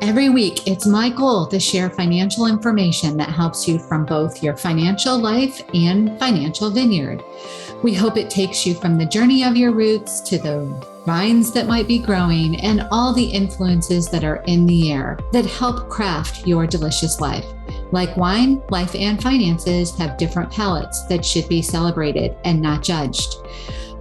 Every week, it's my goal to share financial information that helps you from both your financial life and financial vineyard. We hope it takes you from the journey of your roots to the vines that might be growing and all the influences that are in the air that help craft your delicious life. Like wine, life and finances have different palates that should be celebrated and not judged.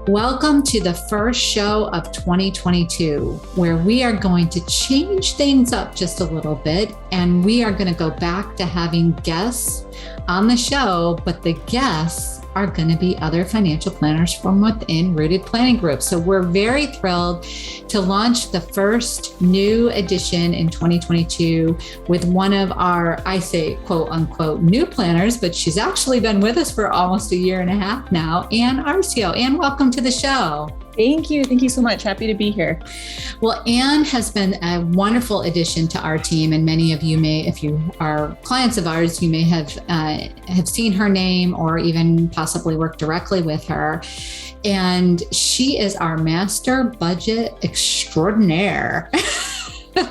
Welcome to the first show of 2022, where we are going to change things up just a little bit, and we are going to go back to having guests on the show, but the guests are going to be other financial planners from within Rooted Planning Group. So we're very thrilled to launch the first new edition in 2022 with one of our, I say, quote unquote, new planners, but she's actually been with us for almost a year and a half now, Anne Arceo. Anne, welcome to the show. Thank you. Thank you so much. Happy to be here. Well, Anne has been a wonderful addition to our team, and many of you may, if you are clients of ours, you may have seen her name or even possibly worked directly with her. And she is our master budget extraordinaire.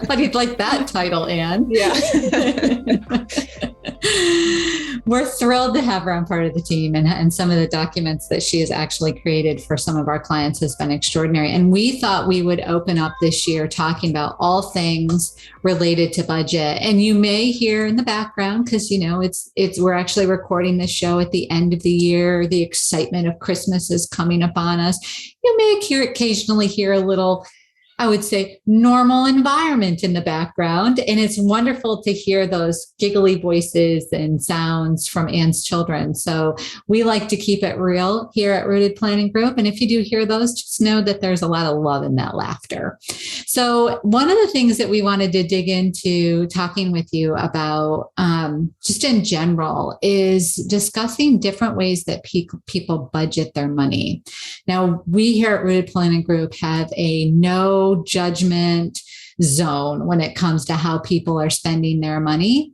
How do you like that title, Anne? Yeah. We're thrilled to have her on part of the team, and some of the documents that she has actually created for some of our clients has been extraordinary. And we thought we would open up this year talking about all things related to budget. And you may hear in the background, because we're actually recording this show at the end of the year. The excitement of Christmas is coming upon us. You may occasionally hear a little, I would say, normal environment in the background. And it's wonderful to hear those giggly voices and sounds from Anne's children. So we like to keep it real here at Rooted Planning Group. And if you do hear those, just know that there's a lot of love in that laughter. So one of the things that we wanted to dig into talking with you about, just in general, is discussing different ways that people budget their money. Now, we here at Rooted Planning Group have a no judgment zone when it comes to how people are spending their money,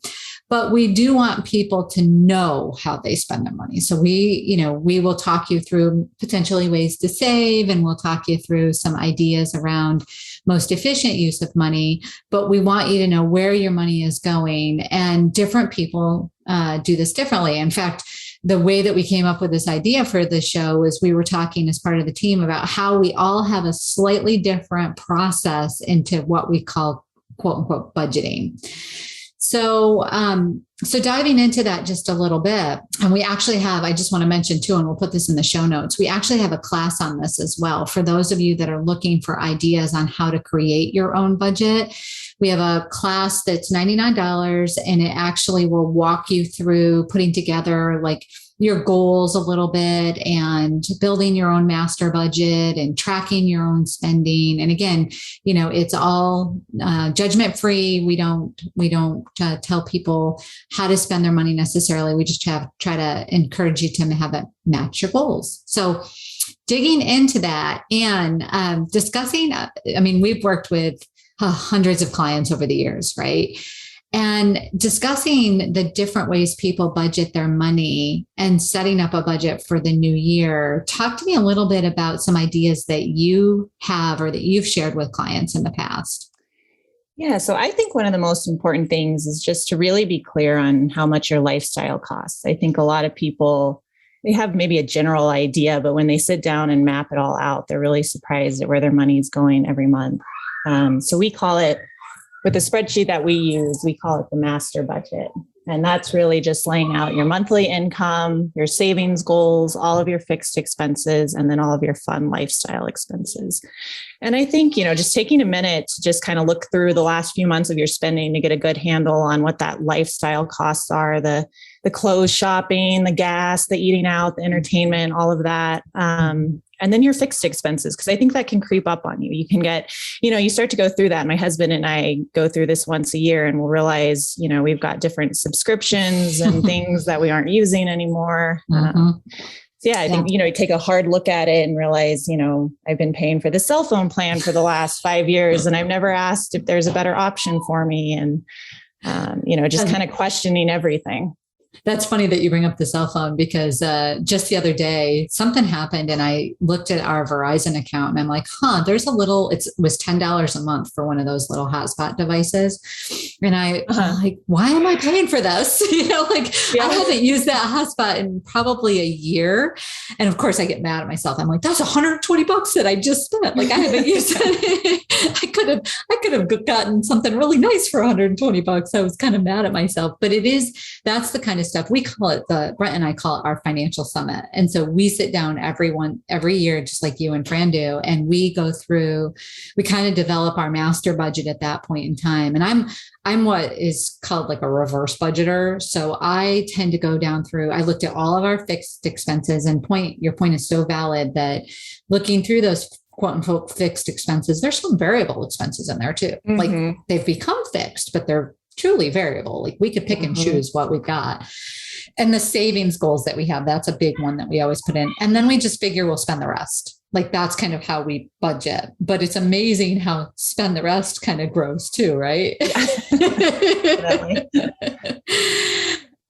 but we do want people to know how they spend their money. So we will talk you through potentially ways to save, and we'll talk you through some ideas around most efficient use of money, but we want you to know where your money is going, and different people do this differently. In fact, the way that we came up with this idea for the show is we were talking as part of the team about how we all have a slightly different process into what we call quote unquote budgeting. So diving into that just a little bit, and we actually have, I just want to mention too, and we'll put this in the show notes, we actually have a class on this as well. For those of you that are looking for ideas on how to create your own budget, we have a class that's $99, and it actually will walk you through putting together like your goals a little bit and building your own master budget and tracking your own spending. And again, it's all judgment free. We don't tell people how to spend their money necessarily. We just try to encourage you to have it match your goals. So digging into that and discussing, we've worked with hundreds of clients over the years, right? And discussing the different ways people budget their money and setting up a budget for the new year. Talk to me a little bit about some ideas that you have or that you've shared with clients in the past. Yeah, so I think one of the most important things is just to really be clear on how much your lifestyle costs. I think a lot of people, they have maybe a general idea, but when they sit down and map it all out, they're really surprised at where their money is going every month. So we call it, with the spreadsheet that we use, we call it the master budget. And that's really just laying out your monthly income, your savings goals, all of your fixed expenses, and then all of your fun lifestyle expenses. And I think, just taking a minute to just kind of look through the last few months of your spending to get a good handle on what that lifestyle costs are, the clothes shopping, the gas, the eating out, the entertainment, all of that. And then your fixed expenses, because I think that can creep up on you. You can get, you start to go through that. My husband and I go through this once a year, and we'll realize, we've got different subscriptions and things that we aren't using anymore. So I think, you take a hard look at it and realize, I've been paying for the cell phone plan for the last 5 years, and I've never asked if there's a better option for me. And, just kind of questioning everything. That's funny that you bring up the cell phone because just the other day, something happened and I looked at our Verizon account and I'm like, there's it was $10 a month for one of those little hotspot devices. And I'm like, why am I paying for this? I haven't used that hotspot in probably a year. And of course I get mad at myself. I'm like, that's $120 that I just spent. Like I haven't used it. I could have gotten something really nice for $120. I was kind of mad at myself, but that's the kind of stuff we call it. Brent and I call it our financial summit. And so we sit down every year, just like you and Fran do, and we go through, we kind of develop our master budget at that point in time. And I'm what is called like a reverse budgeter. So I tend to go down through, I looked at all of our fixed expenses, and your point is so valid that looking through those quote unquote fixed expenses, there's some variable expenses in there too. Mm-hmm. Like they've become fixed, but they're truly variable. Like we could pick and choose what we've got. And the savings goals that we have, that's a big one that we always put in. And then we just figure we'll spend the rest. Like that's kind of how we budget, but it's amazing how spend the rest kind of grows too, right?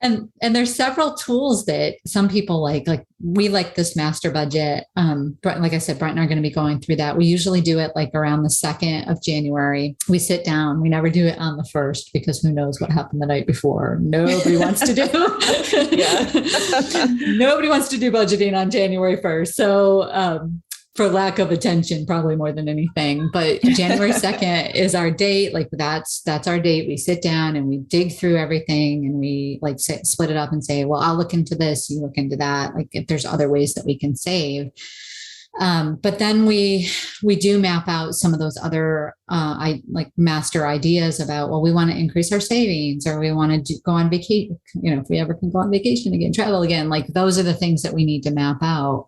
And there's several tools that some people like we like this master budget. Like I said, Brent and I are going to be going through that. We usually do it like around the 2nd of January. We sit down, we never do it on the 1st because who knows what happened the night before. Nobody wants to do, nobody wants to do budgeting on January 1st. So, for lack of attention, probably more than anything, but January 2nd is our date. Like that's our date. We sit down and we dig through everything and we split it up and say, well, I'll look into this, you look into that. Like if there's other ways that we can save. But then we do map out some of those other, master ideas about, well, we want to increase our savings or we want to go on vacation, if we ever can go on vacation again, travel again, like those are the things that we need to map out.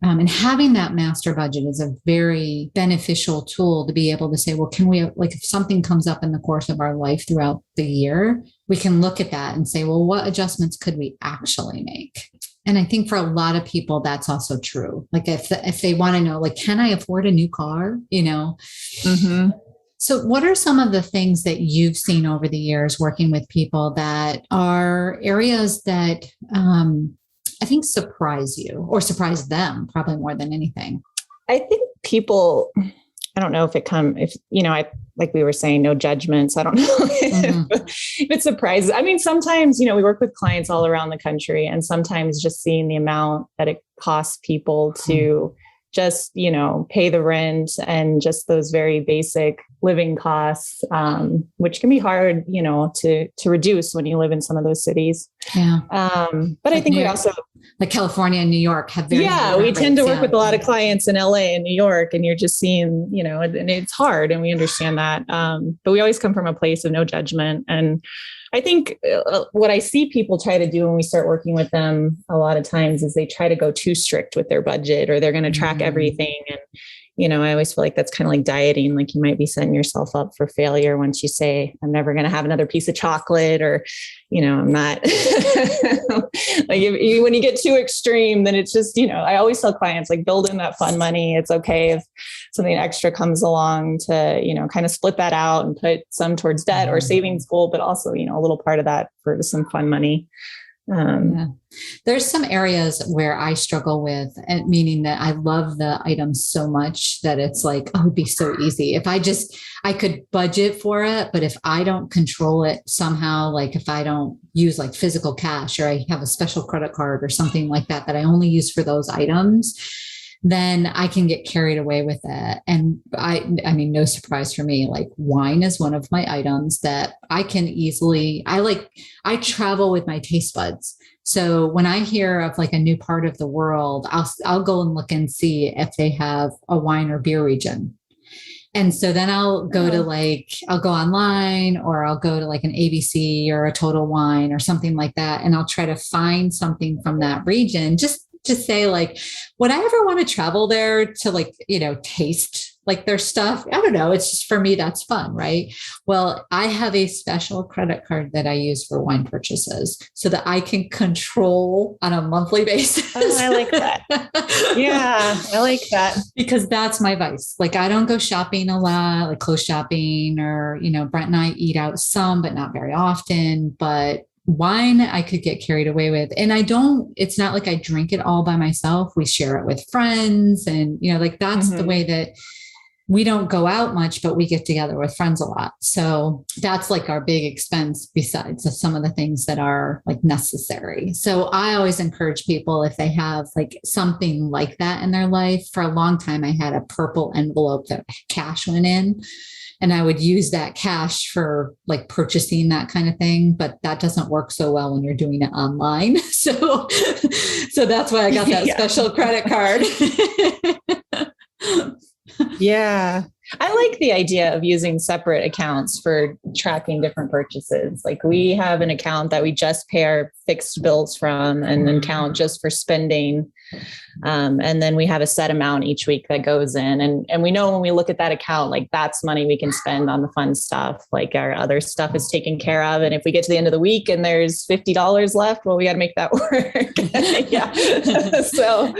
And having that master budget is a very beneficial tool to be able to say, well, can we, if something comes up in the course of our life throughout the year, we can look at that and say, well, what adjustments could we actually make? And I think for a lot of people, that's also true. Like if they want to know, can I afford a new car? Mm-hmm. So what are some of the things that you've seen over the years working with people that are areas that, I think surprise you or surprise them probably more than anything? I think people, I don't know if like we were saying, no judgments. I don't know if it surprises. I mean, sometimes, we work with clients all around the country, and sometimes just seeing the amount that it costs people to just, pay the rent and just those very basic living costs, which can be hard, to reduce when you live in some of those cities. Yeah. But I think we also, like California and New York have we tend to work with a lot of clients in LA and New York, and you're just seeing, and it's hard, and we understand that. But we always come from a place of no judgment. And I think what I see people try to do when we start working with them a lot of times is they try to go too strict with their budget, or they're going to track everything. And, I always feel like that's kind of like dieting. Like you might be setting yourself up for failure once you say, I'm never going to have another piece of chocolate, or, I'm not when you get too extreme, then it's just, I always tell clients, build in that fun money. It's okay if something extra comes along to, kind of split that out and put some towards debt or savings goal, but also, a little part of that for some fun money. There's some areas where I struggle with, and meaning that I love the items so much that it's like, oh, it'd be so easy if I could budget for it. But if I don't control it somehow, if I don't use physical cash, or I have a special credit card or something like that I only use for those items, then I can get carried away with it. And I mean, no surprise for me, wine is one of my items that I can easily, I travel with my taste buds. So when I hear of a new part of the world, I'll go and look and see if they have a wine or beer region. And so then I'll go to I'll go online, or I'll go to an ABC or a Total Wine or something like that. And I'll try to find something from that region, just to say would I ever want to travel there to taste their stuff? I don't know. It's just, for me, that's fun. Right. Well, I have a special credit card that I use for wine purchases so that I can control on a monthly basis. Oh, I like that. Yeah, I like that. Because that's my vice. I don't go shopping a lot, clothes shopping, or, Brent and I eat out some, but not very often. But wine I could get carried away with. And it's not like I drink it all by myself. We share it with friends. And, like that's the way that we don't go out much, but we get together with friends a lot. So that's like our big expense besides some of the things that are like necessary. So I always encourage people, if they have like something like that in their life. For a long time, I had a purple envelope that cash went in, and I would use that cash for like purchasing that kind of thing. But that doesn't work so well when you're doing it online. So that's why I got that special credit card. Yeah. I like the idea of using separate accounts for tracking different purchases. Like we have an account that we just pay our fixed bills from, and an account just for spending. And then we have a set amount each week that goes in. And we know when we look at that account, like that's money we can spend on the fun stuff. Like our other stuff is taken care of. And if we get to the end of the week and there's $50 left, well, we got to make that work. Yeah. So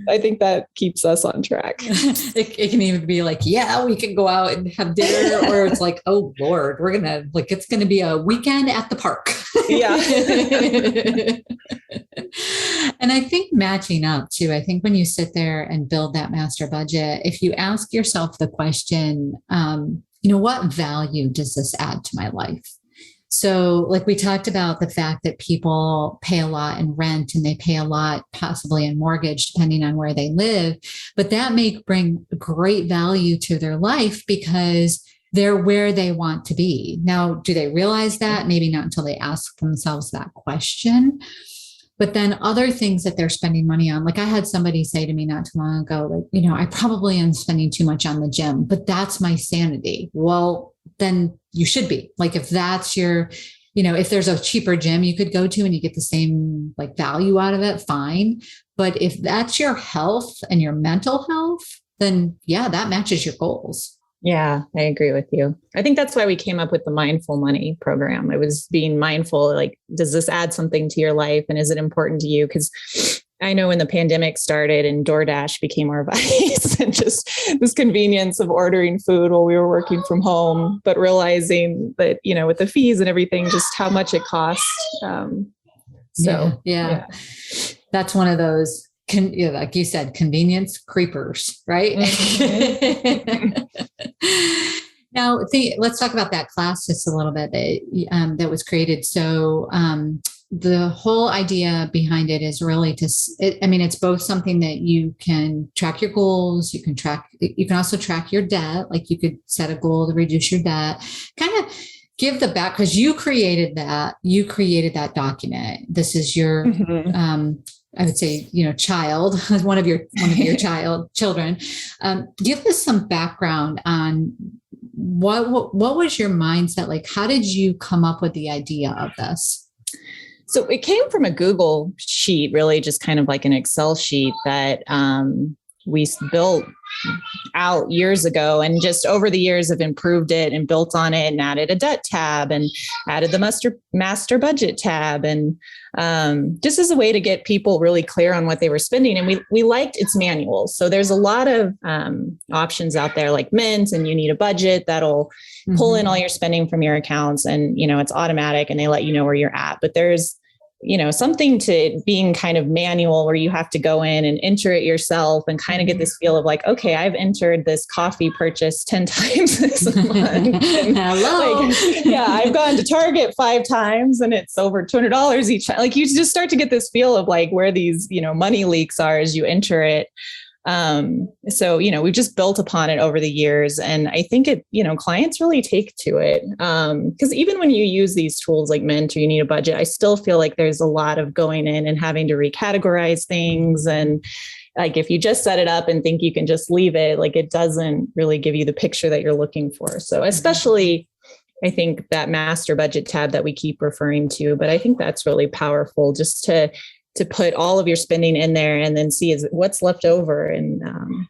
I think that keeps us on track. It can even be like, yeah, we can go out and have dinner, or it's like, oh Lord, it's going to be a weekend at the park. Yeah. And I think matching up too, I think when you sit there and build that master budget, if you ask yourself the question, what value does this add to my life? So like we talked about the fact that people pay a lot in rent and they pay a lot possibly in mortgage, depending on where they live, but that may bring great value to their life because they're where they want to be. Now, do they realize that? Maybe not until they ask themselves that question. But then other things that they're spending money on, like I had somebody say to me not too long ago, like, I probably am spending too much on the gym, but that's my sanity. Well, then you should be. Like if that's your, if there's a cheaper gym you could go to and you get the same like value out of it, fine. But if that's your health and your mental health, then yeah, that matches your goals. Yeah, I agree with you. I think that's why we came up with the mindful money program. It was being mindful, like, does this add something to your life? And is it important to you? Because I know when the pandemic started and DoorDash became our vice, and just this convenience of ordering food while we were working from home, but realizing that, with the fees and everything, just how much it costs. Yeah. That's one of those, like you said, convenience creepers, right? Mm-hmm. Now, let's talk about that class just a little bit that was created. So the whole idea behind it is really it's both something that you can track your goals. You can also track your debt. Like you could set a goal to reduce your debt, kind of give the back, because you created that document. This is your, I would say, child, one of your children. Give us some background on what was your mindset like? How did you come up with the idea of this? So it came from a Google sheet, really just kind of like an Excel sheet that we built out years ago, and just over the years have improved it and built on it and added a debt tab and added the master budget tab, and just as a way to get people really clear on what they were spending. And we liked its manual. So there's a lot of options out there like Mint, and you need a budget that'll pull in all your spending from your accounts, and it's automatic and they let you know where you're at. But there's something to being kind of manual where you have to go in and enter it yourself and kind of get this feel of like, okay, I've entered this coffee purchase 10 times this month. Hello. I've gone to Target 5 times and it's over $200 each time. Like you just start to get this feel of like where these, money leaks are as you enter it. So, we've just built upon it over the years. And I think clients really take to it. Because even when you use these tools like Mint or you need a budget, I still feel like there's a lot of going in and having to recategorize things. And like, if you just set it up and think you can just leave it, like it doesn't really give you the picture that you're looking for. So especially I think that master budget tab that we keep referring to, but I think that's really powerful just to put all of your spending in there and then see what's left over. And,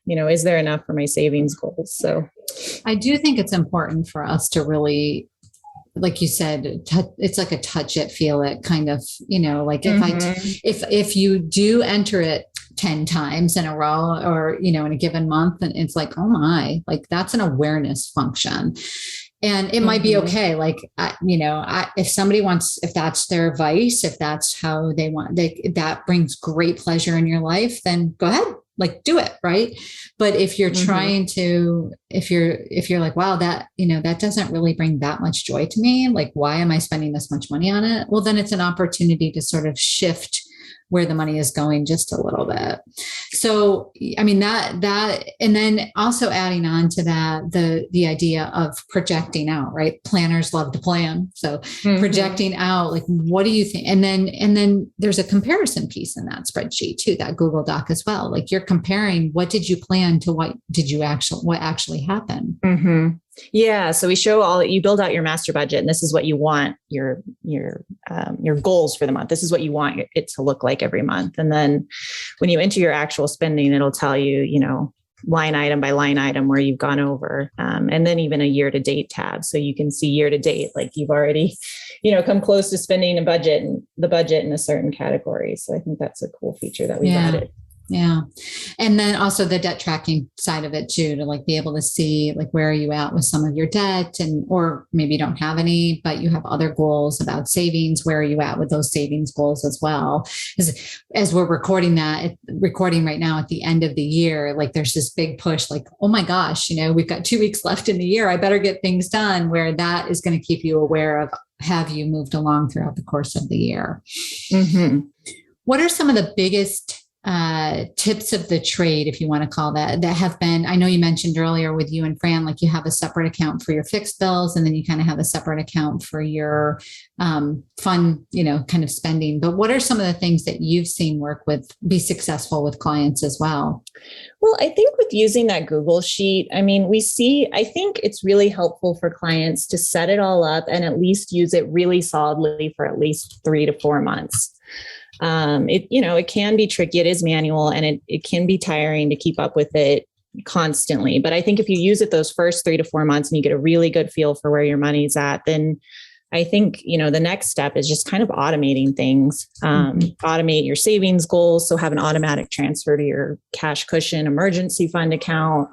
is there enough for my savings goals? So I do think it's important for us to really, like you said, it's like a touch it, feel it kind of, like if you do enter it 10 times in a row or, in a given month, and it's like, oh my, like that's an awareness function. And it might be okay. Like, if somebody wants, if that's their vice, if that's how they want, that brings great pleasure in your life, then go ahead, like do it. Right. But if you're trying to, if you're like, wow, that, that doesn't really bring that much joy to me. Like, why am I spending this much money on it? Well, then it's an opportunity to sort of shift where the money is going just a little bit. So, I mean, that, and then also adding on to that, the idea of projecting out, right? Planners love to plan. So projecting out, like, what do you think? And then there's a comparison piece in that spreadsheet too, that Google Doc as well. Like, you're comparing what did you plan to what actually happened. Yeah. So we show you build out your master budget, and this is what you want your goals for the month. This is what you want it to look like every month. And then when you enter your actual spending, it'll tell you, line item by line item where you've gone over. And then even a year to date tab. So you can see year to date, like you've already, come close to spending the budget in a certain category. So I think that's a cool feature that we've added. Yeah. And then also the debt tracking side of it too, to like be able to see like, where are you at with some of your debt, or maybe you don't have any, but you have other goals about savings. Where are you at with those savings goals as well? As we're recording right now at the end of the year, like there's this big push, like, oh my gosh, we've got 2 weeks left in the year. I better get things done, where that is going to keep you aware of, have you moved along throughout the course of the year? What are some of the biggest tips of the trade, if you want to call that have been, I know you mentioned earlier with you and Fran, like you have a separate account for your fixed bills, and then you kind of have a separate account for your fun, kind of spending. But what are some of the things that you've seen be successful with clients as well? Well, I think with using that Google sheet, I think it's really helpful for clients to set it all up and at least use it really solidly for at least 3 to 4 months. It can be tricky. It is manual, and it can be tiring to keep up with it constantly. But I think if you use it those first 3 to 4 months and you get a really good feel for where your money's at, then I think, the next step is just kind of automating things, automate your savings goals. So have an automatic transfer to your cash cushion emergency fund account.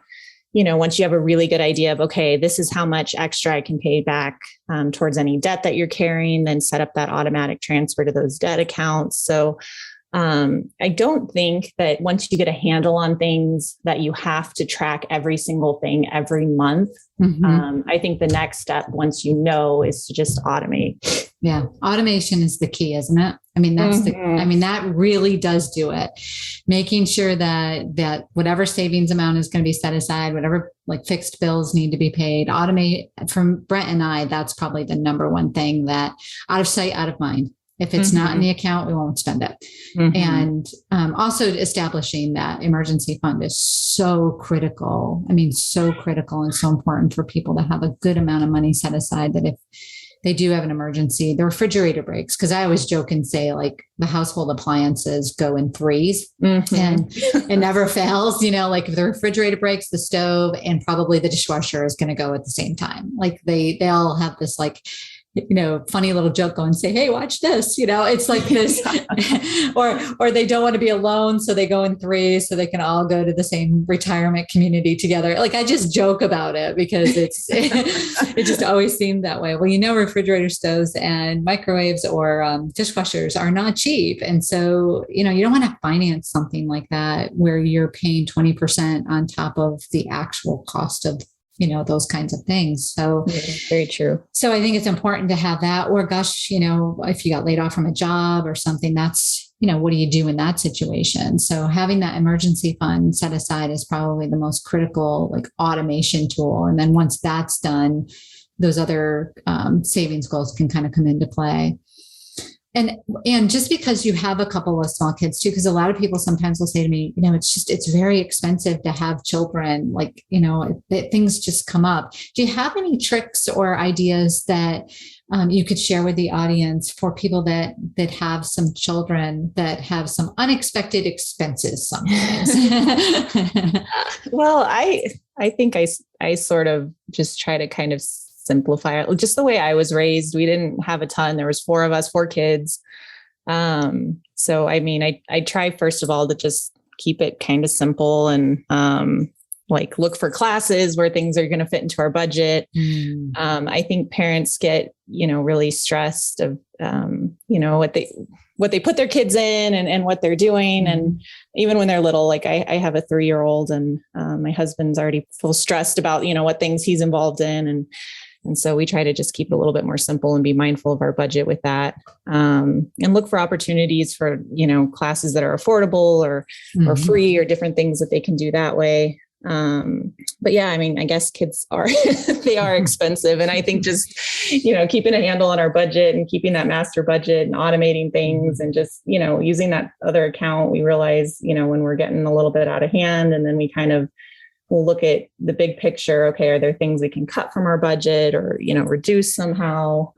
Once you have a really good idea of, okay, this is how much extra I can pay back towards any debt that you're carrying, then set up that automatic transfer to those debt accounts. So I don't think that once you get a handle on things that you have to track every single thing every month. I think the next step, once is to just automate. Yeah. Automation is the key, isn't it? I mean, that really does do it. Making sure that whatever savings amount is going to be set aside, whatever like fixed bills need to be paid, automate. From Brent and I, that's probably the number one thing, that out of sight, out of mind. If it's not in the account, we won't spend it. And also establishing that emergency fund is so critical. I mean, so critical and so important for people to have a good amount of money set aside, that if they do have an emergency, the refrigerator breaks. Because I always joke and say, like, the household appliances go in threes and it never fails. Like if the refrigerator breaks, the stove and probably the dishwasher is going to go at the same time. Like they all have this like, funny little joke going, say, hey, watch this, it's like this, or they don't want to be alone. So they go in threes so they can all go to the same retirement community together. Like I just joke about it because it just always seemed that way. Well, refrigerator stoves and microwaves or dishwashers are not cheap. And so, you don't want to finance something like that where you're paying 20% on top of the actual cost of those kinds of things. So very true. So I think it's important to have that, or gosh, if you got laid off from a job or something, that's, what do you do in that situation? So having that emergency fund set aside is probably the most critical, like, automation tool. And then once that's done, those other savings goals can kind of come into play. And just because you have a couple of small kids too, because a lot of people sometimes will say to me, it's very expensive to have children, like, things just come up. Do you have any tricks or ideas that you could share with the audience for people that have some children that have some unexpected expenses sometimes? Well, I think I sort of just try to kind of simplify it. Just the way I was raised, we didn't have a ton. There was 4 of us, 4 kids. So, I try first of all to just keep it kind of simple and, like look for classes where things are going to fit into our budget. I think parents get, really stressed of, what they put their kids in and what they're doing. And even when they're little, like I have a 3-year-old and my husband's already full stressed about, what things he's involved in. And so we try to just keep it a little bit more simple and be mindful of our budget with that. And look for opportunities for, classes that are affordable or free or different things that they can do that way. But yeah, I mean, I guess kids are, they are expensive. And I think just, keeping a handle on our budget and keeping that master budget and automating things and just, using that other account, we realize, when we're getting a little bit out of hand, and then we kind of we'll look at the big picture. Okay, are there things we can cut from our budget or, reduce somehow?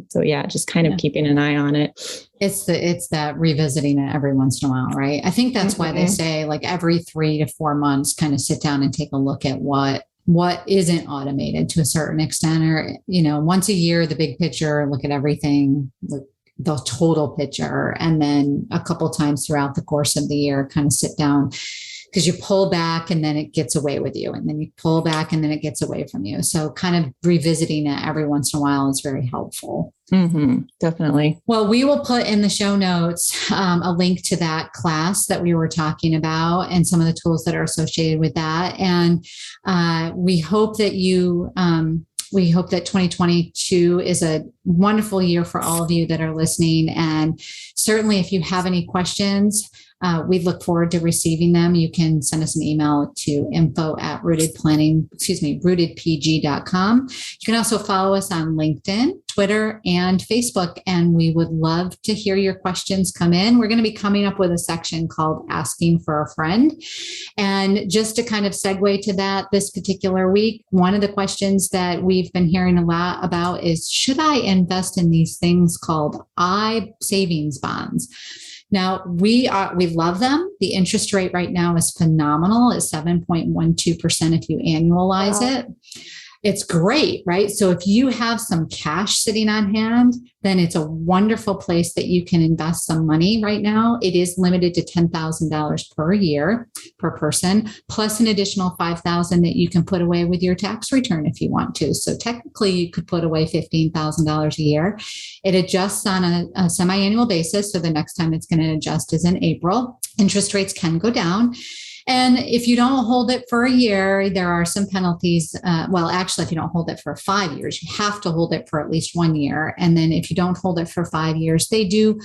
So yeah, just kind of keeping an eye on it. It's that revisiting it every once in a while, right? I think that's why they say like every 3 to 4 months, kind of sit down and take a look at what isn't automated to a certain extent, or, once a year, the big picture, look at everything, the total picture. And then a couple of times throughout the course of the year, kind of sit down, because you pull back and then it gets away with you, and then you pull back and then it gets away from you. So kind of revisiting it every once in a while is very helpful. Definitely. Well, we will put in the show notes a link to that class that we were talking about and some of the tools that are associated with that. And we hope that we hope that 2022 is a wonderful year for all of you that are listening. And certainly if you have any questions, we look forward to receiving them. You can send us an email to info@rootedpg.com. You can also follow us on LinkedIn, Twitter, and Facebook. And we would love to hear your questions come in. We're going to be coming up with a section called Asking for a Friend. And just to kind of segue to that this particular week, one of the questions that we've been hearing a lot about is, should I invest in these things called savings bonds? Now, we love them. The interest rate right now is phenomenal. It's 7.12% if you annualize it. It's great, right? So if you have some cash sitting on hand, then it's a wonderful place that you can invest some money right now. It is limited to $10,000 per year per person, plus an additional $5,000 that you can put away with your tax return if you want to. So technically you could put away $15,000 a year. It adjusts on a semi-annual basis. So the next time it's going to adjust is in April. Interest rates can go down. And if you don't hold it for a year, there are some penalties. Actually, if you don't hold it for 5 years, you have to hold it for at least 1 year. And then if you don't hold it for 5 years, they do.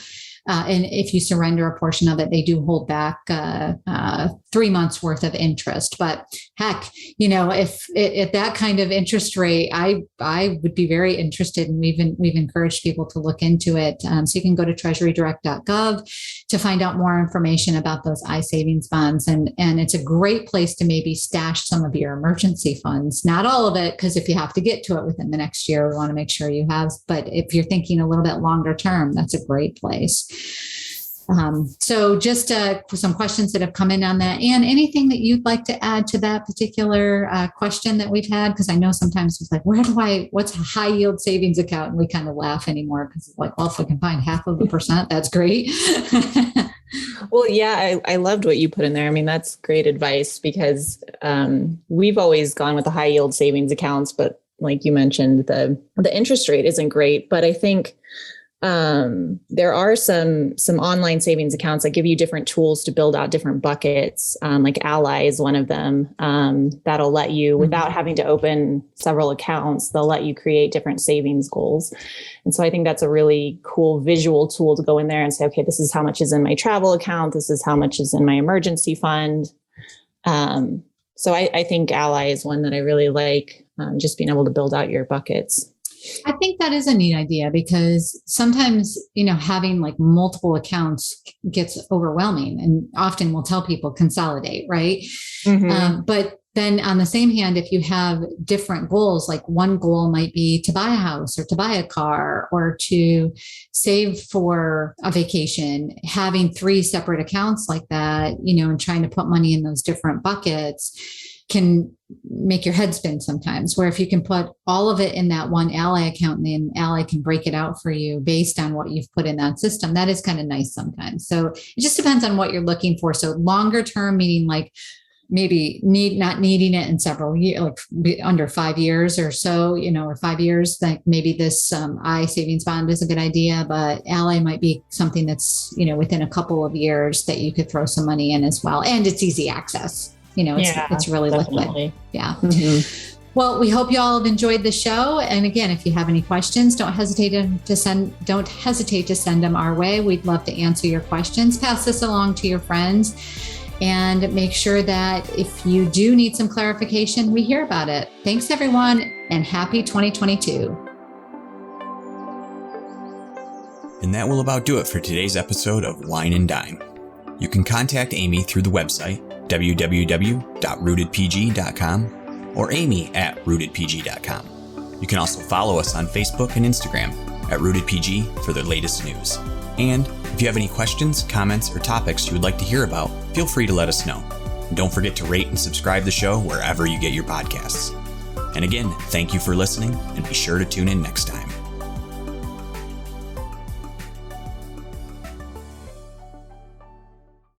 And if you surrender a portion of it, they do hold back 3 months worth of interest. But heck, if at that kind of interest rate, I would be very interested, and we've encouraged people to look into it. So you can go to treasurydirect.gov to find out more information about those iSavings bonds. And it's a great place to maybe stash some of your emergency funds. Not all of it, because if you have to get to it within the next year, we want to make sure you have. But if you're thinking a little bit longer term, that's a great place. So just some questions that have come in on that, and anything that you'd like to add to that particular question that we've had, because I know sometimes it's like, what's a high yield savings account? And we kind of laugh anymore because it's like, well, if we can find 0.5%, that's great. Well, yeah, I loved what you put in there. I mean, that's great advice, because we've always gone with the high yield savings accounts, but like you mentioned, the interest rate isn't great. But I think there are some online savings accounts that give you different tools to build out different buckets. Like Ally is one of them, that'll let you, without having to open several accounts, they'll let you create different savings goals. And so I think that's a really cool visual tool to go in there and say, okay, this is how much is in my travel account. This is how much is in my emergency fund. So I think Ally is one that I really like, just being able to build out your buckets. I think that is a neat idea, because sometimes, having like multiple accounts gets overwhelming, and often we'll tell people consolidate, right? But then on the same hand, if you have different goals, like one goal might be to buy a house or to buy a car or to save for a vacation, having 3 separate accounts like that, and trying to put money in those different buckets can make your head spin sometimes, where if you can put all of it in that one Ally account, and then Ally can break it out for you based on what you've put in that system, that is kind of nice sometimes. So it just depends on what you're looking for. So longer term, meaning like maybe not needing it in several years, like under 5 years or so, or 5 years, like maybe this I savings bond is a good idea, but Ally might be something that's, within a couple of years that you could throw some money in as well. And it's easy access. It's really definitely liquid. Yeah. Mm-hmm. Well, we hope you all have enjoyed the show. And again, if you have any questions, don't hesitate to send them our way. We'd love to answer your questions. Pass this along to your friends and make sure that if you do need some clarification, we hear about it. Thanks, everyone, and happy 2022. And that will about do it for today's episode of Wine and Dime. You can contact Amy through the website, www.rootedpg.com. or amy@rootedpg.com. You can also follow us on Facebook and Instagram @rootedpg for the latest news. And if you have any questions, comments, or topics you would like to hear about, feel free to let us know. And don't forget to rate and subscribe the show wherever you get your podcasts. And again, thank you for listening, and be sure to tune in next time.